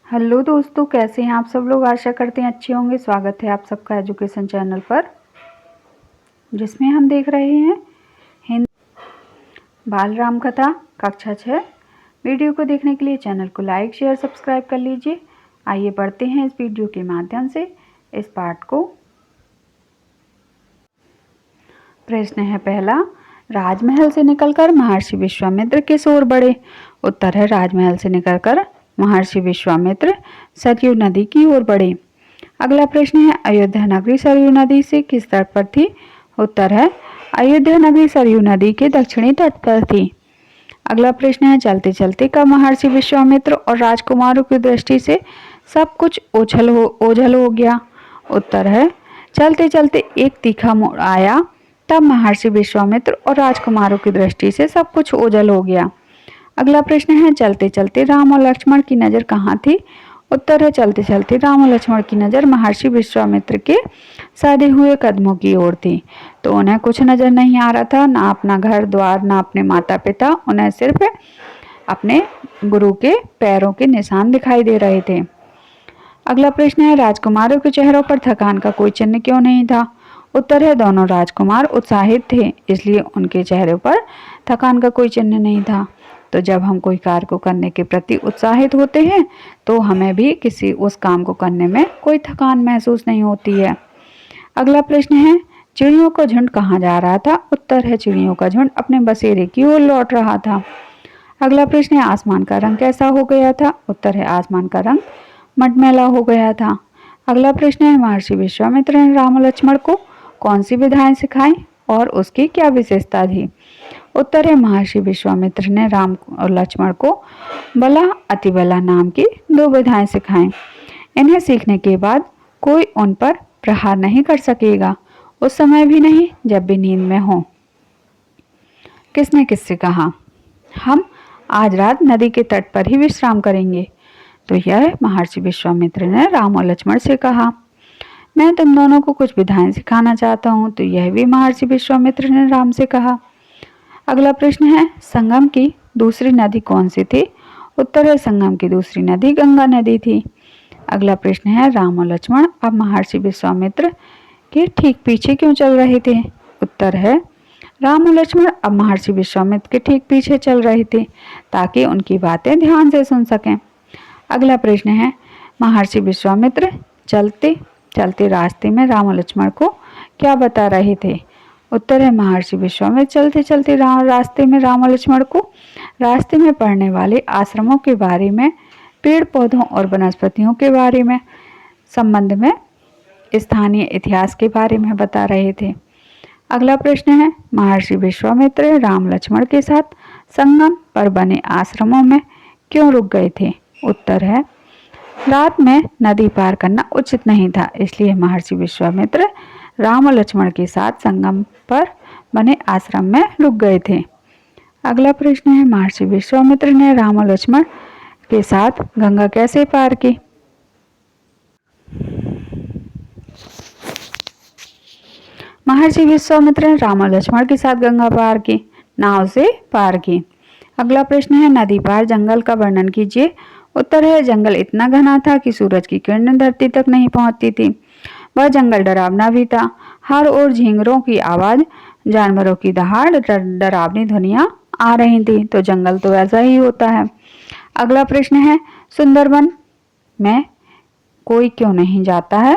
Hello दोस्तों, कैसे हैं आप सब लोग। आशा करते हैं अच्छे होंगे। स्वागत है आप सबका एजुकेशन चैनल पर, जिसमें हम देख रहे हैं हिंदी बाल राम कथा कक्षा 6। वीडियो को देखने के लिए चैनल को लाइक शेयर सब्सक्राइब कर लीजिए। आइए पढ़ते हैं इस वीडियो के माध्यम से इस पाठ को। प्रश्न है पहला, राजमहल से निकलकर महर्षि विश्वामित्र किस ओर बढ़े। उत्तर है, राजमहल से निकलकर महर्षि विश्वामित्र सरयू नदी की ओर बढ़े। अगला प्रश्न है, अयोध्या नगरी सरयू नदी से किस तट पर थी। उत्तर है, अयोध्या नगरी सरयू नदी के दक्षिणी तट पर थी। अगला प्रश्न है, चलते चलते कब महर्षि विश्वामित्र और राजकुमारों की दृष्टि से सब कुछ ओझल हो गया। उत्तर है, चलते चलते एक तीखा मोड़ आया, तब महर्षि विश्वामित्र और राजकुमारों की दृष्टि से सब कुछ ओझल हो गया। अगला प्रश्न है, चलते चलते राम और लक्ष्मण की नज़र कहाँ थी। उत्तर है, चलते चलते राम और लक्ष्मण की नज़र महर्षि विश्वामित्र के साधे हुए कदमों की ओर थी। तो उन्हें कुछ नज़र नहीं आ रहा था, ना अपना घर द्वार, ना अपने माता पिता, उन्हें सिर्फ अपने गुरु के पैरों के निशान दिखाई दे रहे थे। अगला प्रश्न है, राजकुमारों के चेहरों पर थकान का कोई चिन्ह क्यों नहीं था। उत्तर है, दोनों राजकुमार उत्साहित थे, इसलिए उनके चेहरे पर थकान का कोई चिन्ह नहीं था। तो जब हम कोई कार्य को करने के प्रति उत्साहित होते हैं तो हमें भी किसी उस काम को करने में कोई थकान महसूस नहीं होती है। अगला प्रश्न है, चिड़ियों का झुंड कहाँ जा रहा था। उत्तर है, चिड़ियों का झुंड अपने बसेरे की ओर लौट रहा था। अगला प्रश्न है, आसमान का रंग कैसा हो गया था। उत्तर है, आसमान का रंग मटमैला हो गया था। अगला प्रश्न है, महर्षि विश्वामित्र ने राम और लक्ष्मण को कौन सी विधाएं सिखाई और उसकी क्या विशेषता थी। उत्तर है, महर्षि विश्वामित्र ने राम और लक्ष्मण को बला अतिबला नाम की 2 विधाएं सिखाई। इन्हें सीखने के बाद कोई उन पर प्रहार नहीं कर सकेगा, उस समय भी नहीं जब भी नींद में हो। किसने किससे कहा। हम आज रात नदी के तट पर ही विश्राम करेंगे। तो यह महर्षि विश्वामित्र ने राम और लक्ष्मण से कहा। मैं तुम दोनों को कुछ विधाएं सिखाना चाहता हूँ। तो यह भी महर्षि विश्वामित्र ने राम से कहा। अगला प्रश्न है, संगम की दूसरी नदी कौन सी थी। उत्तर है, संगम की दूसरी नदी गंगा नदी थी। अगला प्रश्न है, राम और लक्ष्मण अब महर्षि विश्वामित्र के ठीक पीछे क्यों चल रहे थे। उत्तर है, राम और लक्ष्मण अब महर्षि विश्वामित्र के ठीक पीछे चल रहे थे ताकि उनकी बातें ध्यान से सुन सकें। अगला प्रश्न है, महर्षि विश्वामित्र चलते चलते रास्ते में राम और लक्ष्मण को क्या बता रहे थे। उत्तर है, महर्षि विश्वामित्र चलते चलते रास्ते में राम और लक्ष्मण को रास्ते में पड़ने वाले आश्रमों के बारे में, पेड़ पौधों और वनस्पतियों के बारे में, संबंध में स्थानीय इतिहास के बारे में बता रहे थे। अगला प्रश्न है, महर्षि विश्वामित्र राम लक्ष्मण के साथ संगम पर बने आश्रमों में क्यों रुक गए थे। उत्तर है, रात में नदी पार करना उचित नहीं था, इसलिए महर्षि विश्वामित्र राम और लक्ष्मण के साथ संगम पर बने आश्रम में रुक गए थे। अगला प्रश्न है, महर्षि विश्वामित्र ने राम और लक्ष्मण के साथ गंगा कैसे पार की। महर्षि विश्वामित्र ने राम और लक्ष्मण के साथ गंगा पार की, नाव से पार की। अगला प्रश्न है, नदी पार जंगल का वर्णन कीजिए। उत्तर है, जंगल इतना घना था कि सूरज की किरणें धरती तक नहीं पहुंचती थी। वह जंगल डरावना भी था, हर ओर झींगरों की आवाज, जानवरों की दहाड़, डरावनी ध्वनियां आ रही थी। तो जंगल तो ऐसा ही होता है। अगला प्रश्न है, सुंदरवन में कोई क्यों नहीं जाता है।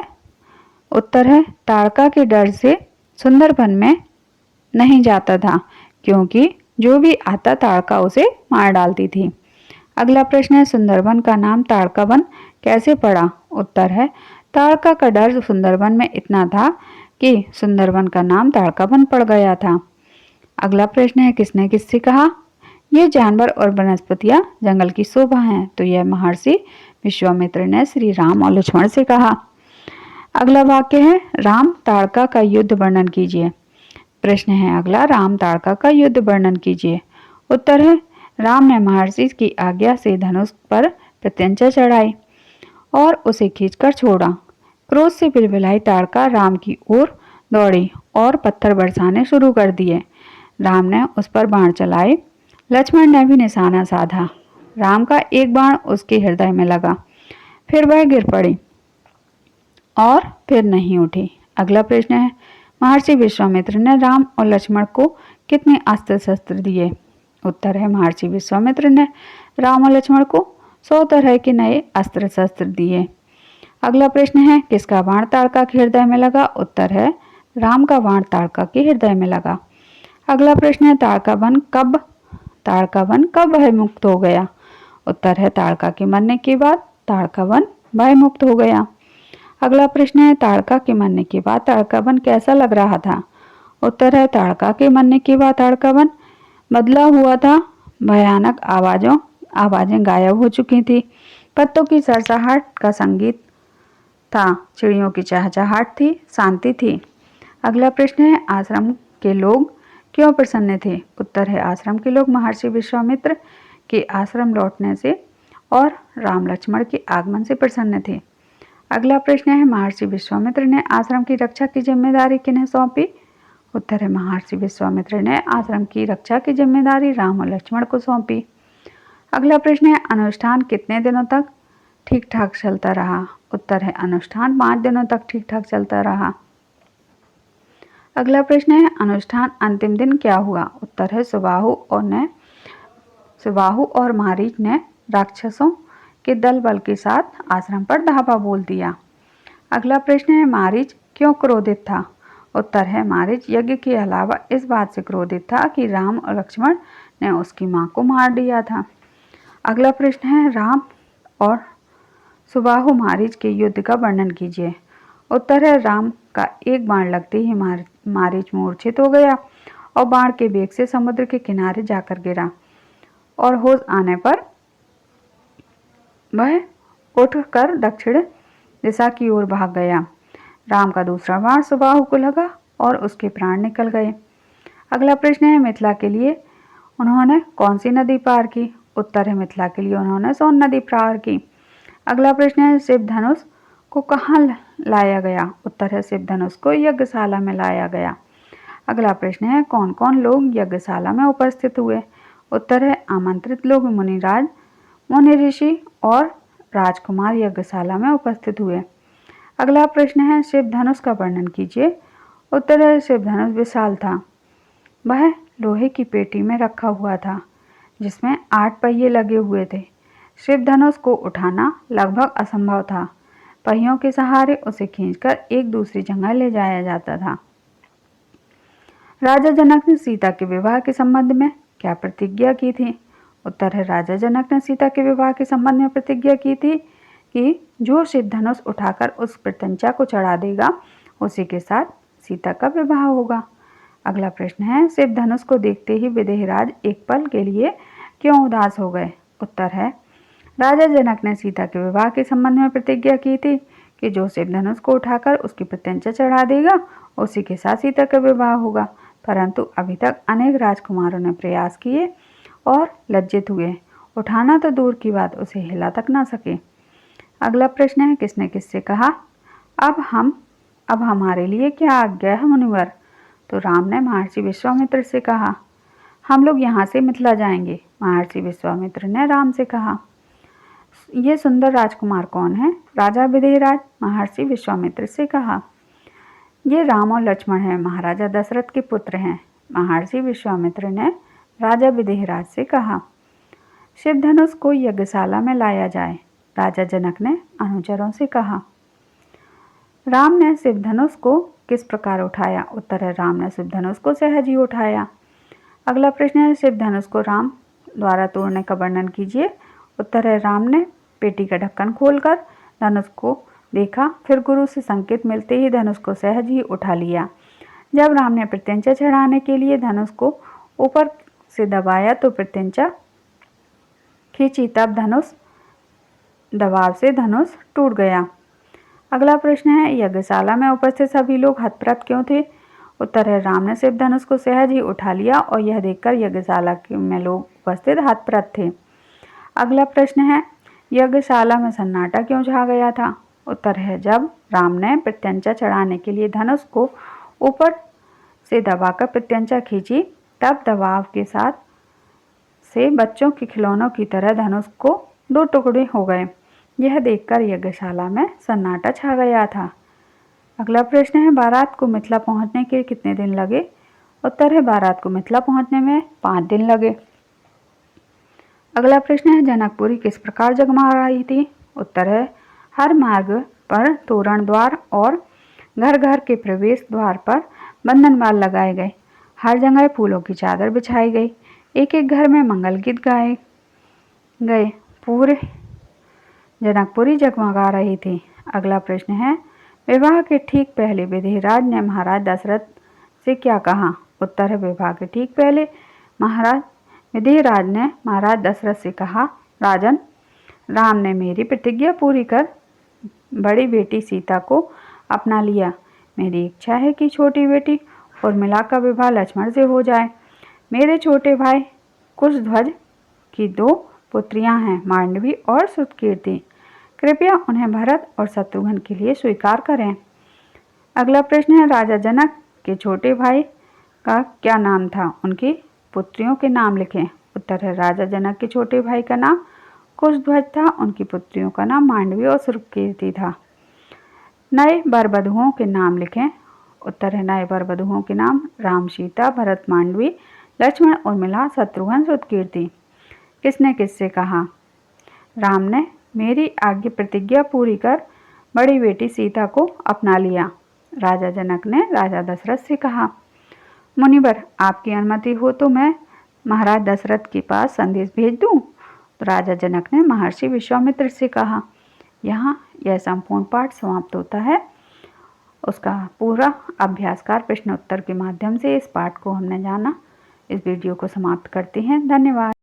उत्तर है, ताड़का के डर से सुंदरवन में नहीं जाता था, क्योंकि जो भी आता ताड़का उसे मार डालती थी। अगला प्रश्न है, सुंदरवन का नाम ताड़का वन कैसे पड़ा। उत्तर है, ताड़का का डर सुंदरवन में इतना था कि सुंदरवन का नाम ताड़का वन पड़ गया था। अगला प्रश्न है, किसने किससे कहा। ये जानवर और वनस्पतियां जंगल की शोभा हैं। तो यह महर्षि विश्वामित्र ने श्री राम और लक्ष्मण से कहा। अगला वाक्य है, राम ताड़का का युद्ध वर्णन कीजिए। प्रश्न है अगला, राम ताड़का का युद्ध वर्णन कीजिए। उत्तर है, राम ने महर्षि की आज्ञा से धनुष पर प्रत्यंचा चढ़ाई और उसे खींचकर छोड़ा। क्रोध से बिलबिलाई ताड़का राम की ओर दौड़ी और पत्थर बरसाने शुरू कर दिए। राम ने उस पर बाण चलाए, लक्ष्मण ने भी निशाना साधा। राम का एक बाण उसके हृदय में लगा। फिर वह गिर पड़ी और फिर नहीं उठी। अगला प्रश्न है, महर्षि विश्वामित्र ने राम और लक्ष्मण को कितने अस्त्र शस्त्र दिए? उत्तर है, महर्षि विश्वामित्र ने राम और लक्ष्मण को 100 तरह के नए अस्त्र शस्त्र दिए। अगला प्रश्न है, किसका बाण ताड़का के हृदय में लगा? उत्तर है, राम का बाण ताड़का के हृदय में लगा। अगला प्रश्न है, ताड़का वन कब भय मुक्त हो गया? उत्तर है, ताड़का के मरने के बाद ताड़का वन भय मुक्त हो गया। अगला प्रश्न है, ताड़का के मरने के बाद ताड़का वन कैसा लग रहा था? उत्तर है, ताड़का के मरने के बाद ताड़का वन बदला हुआ था। भयानक आवाजें गायब हो चुकी थी। पत्तों की सरसराहट का संगीत था, चिड़ियों की चहचहाट थी, शांति थी। अगला प्रश्न है, आश्रम के लोग क्यों प्रसन्न थे? उत्तर है, आश्रम के लोग महर्षि विश्वामित्र के आश्रम लौटने से और राम लक्ष्मण के आगमन से प्रसन्न थे। अगला प्रश्न है, महर्षि विश्वामित्र ने आश्रम की रक्षा की जिम्मेदारी किन्हें सौंपी? उत्तर है, महर्षि विश्वामित्र ने आश्रम की रक्षा की जिम्मेदारी राम और लक्ष्मण को सौंपी। अगला प्रश्न है, अनुष्ठान कितने दिनों तक ठीक ठाक चलता रहा? उत्तर है, अनुष्ठान 5 दिनों तक ठीक ठाक चलता रहा। अगला प्रश्न है, अनुष्ठान अंतिम दिन क्या हुआ? उत्तर है, सुबाहु और मारीच ने राक्षसों के दल बल के साथ आश्रम पर धावा बोल दिया। अगला प्रश्न है, मारीच क्यों क्रोधित था? उत्तर है, मारीच यज्ञ के अलावा इस बात से क्रोधित था कि राम और लक्ष्मण ने उसकी मां को मार दिया था। अगला प्रश्न है, राम और सुबाहु मारीच के युद्ध का वर्णन कीजिए। उत्तर है, राम का एक बाण लगते ही मारीच मूर्छित हो गया और बाण के वेग से समुद्र के किनारे जाकर गिरा और होश आने पर वह उठकर दक्षिण दिशा की ओर भाग गया। राम का दूसरा बाण सुबाहु को लगा और उसके प्राण निकल गए। अगला प्रश्न है, मिथिला के लिए उन्होंने कौन सी नदी पार की? उत्तर है, मिथिला के लिए उन्होंने सोन नदी पार की। अगला प्रश्न है, शिव धनुष को कहाँ लाया गया? उत्तर है, शिव धनुष को यज्ञशाला में लाया गया। अगला प्रश्न है, कौन कौन लोग यज्ञशाला में उपस्थित हुए? उत्तर है, आमंत्रित लोग मुनिराज, मुनि ऋषि और राजकुमार यज्ञशाला में उपस्थित हुए। अगला प्रश्न है, शिव धनुष का वर्णन कीजिए। उत्तर है, शिव धनुष विशाल था। वह लोहे की पेटी में रखा हुआ था जिसमें 8 पहिए लगे हुए थे। शिव धनुष को उठाना लगभग असंभव था। पहियों के सहारे उसे खींचकर एक दूसरी जगह ले जाया जाता था। राजा जनक ने सीता के विवाह के संबंध में क्या प्रतिज्ञा की थी? उत्तर है, राजा जनक ने सीता के विवाह के संबंध में प्रतिज्ञा की थी कि जो शिव धनुष उठाकर उस प्रत्यंचा को चढ़ा देगा उसी के साथ सीता का विवाह होगा। अगला प्रश्न है, शिव धनुष को देखते ही विदेहराज एक पल के लिए क्यों उदास हो गए? उत्तर है, राजा जनक ने सीता के विवाह के संबंध में प्रतिज्ञा की थी कि जो शिव धनुष को उठाकर उसकी प्रत्यंचा चढ़ा देगा उसी के साथ सीता का विवाह होगा। परंतु अभी तक अनेक राजकुमारों ने प्रयास किए और लज्जित हुए। उठाना तो दूर की बात, उसे हिला तक ना सके। अगला प्रश्न है, किसने किससे कहा, अब हमारे लिए क्या आज्ञा है मुनिवर? तो राम ने महर्षि विश्वामित्र से कहा, हम लोग यहाँ से मिथिला जाएंगे। महर्षि विश्वामित्र ने राम से कहा, ये सुंदर राजकुमार कौन है? राजा विदेहराज। महर्षि विश्वामित्र से कहा, ये राम और लक्ष्मण हैं, महाराजा दशरथ के पुत्र हैं। महर्षि विश्वामित्र ने राजा विदेहराज से कहा, शिव धनुष को यज्ञशाला में लाया जाए। राजा जनक ने अनुचरों से कहा। राम ने शिव धनुष को किस प्रकार उठाया? उत्तर है, राम ने शिव धनुष को सहज ही उठाया। अगला प्रश्न है, शिव धनुष को राम द्वारा तोड़ने का वर्णन कीजिए। उत्तर है, राम ने पेटी का ढक्कन खोलकर धनुष को देखा, फिर गुरु से संकेत मिलते ही धनुष को सहज ही उठा लिया। जब राम ने प्रत्यंचा चढ़ाने के लिए धनुष को ऊपर से दबाया तो प्रत्यंचा खींची, तब दबाव से धनुष टूट गया। अगला प्रश्न है, यज्ञशाला में उपस्थित सभी लोग हतप्रभ क्यों थे? उत्तर है, राम ने शिव धनुष को सहज ही उठा लिया और यह देखकर यज्ञशाला में लोग उपस्थित हतप्रभ थे। अगला प्रश्न है, यज्ञशाला में सन्नाटा क्यों छा गया था? उत्तर है, जब राम ने प्रत्यंचा चढ़ाने के लिए धनुष को ऊपर से दबाकर प्रत्यंचा खींची, तब दबाव के साथ से बच्चों के खिलौनों की तरह धनुष को 2 टुकड़े हो गए। यह देखकर यज्ञशाला में सन्नाटा छा गया था। अगला प्रश्न है, बारात को मिथिला पहुंचने के कितने दिन लगे? उत्तर है, बारात को मिथिला पहुंचने में 5 दिन लगे। अगला प्रश्न है, जनकपुरी किस प्रकार जगमगा रही थी? उत्तर है, हर मार्ग पर तोरण द्वार और घर घर के प्रवेश द्वार पर बंधनवाल लगाए गए। हर जगह फूलों की चादर बिछाई गई। एक एक घर में मंगल गीत गाए गए। पूरे जनकपुरी जगमगा रही थी। अगला प्रश्न है, विवाह के ठीक पहले विधिराज ने महाराज दशरथ से क्या कहा? उत्तर है, विवाह के ठीक पहले विधिराज ने महाराज दशरथ से कहा, राजन, राम ने मेरी प्रतिज्ञा पूरी कर बड़ी बेटी सीता को अपना लिया। मेरी इच्छा है कि छोटी बेटी उर्मिला का विवाह लक्ष्मण से हो जाए। मेरे छोटे भाई कुशध्वज की 2 पुत्रियां हैं, मांडवी और सुतकीर्ति। कृपया उन्हें भरत और शत्रुघ्न के लिए स्वीकार करें। अगला प्रश्न है, राजा जनक के छोटे भाई का क्या नाम था? उनकी पुत्रियों के नाम लिखें। उत्तर है, राजा जनक के छोटे भाई का नाम कुशध्वज था। उनकी पुत्रियों का नाम मांडवी और सुतकीर्ति था। नए वर वधुओं के नाम लिखें। उत्तर है, नए वर वधुओं के नाम राम, सीता, भरत, मांडवी, लक्ष्मण, उर्मिला, शत्रुघ्न, सुतकीर्ति। किसने किससे कहा? राम ने मेरी आज्ञा प्रतिज्ञा पूरी कर बड़ी बेटी सीता को अपना लिया। राजा जनक ने राजा दशरथ से कहा, मुनिवर, आपकी अनुमति हो तो मैं महाराज दशरथ के पास संदेश भेज दूं। तो राजा जनक ने महर्षि विश्वामित्र से कहा। यहाँ यह संपूर्ण पाठ समाप्त होता है। उसका पूरा अभ्यासकार प्रश्न उत्तर के माध्यम से इस पाठ को हमने जाना। इस वीडियो को समाप्त करते हैं। धन्यवाद।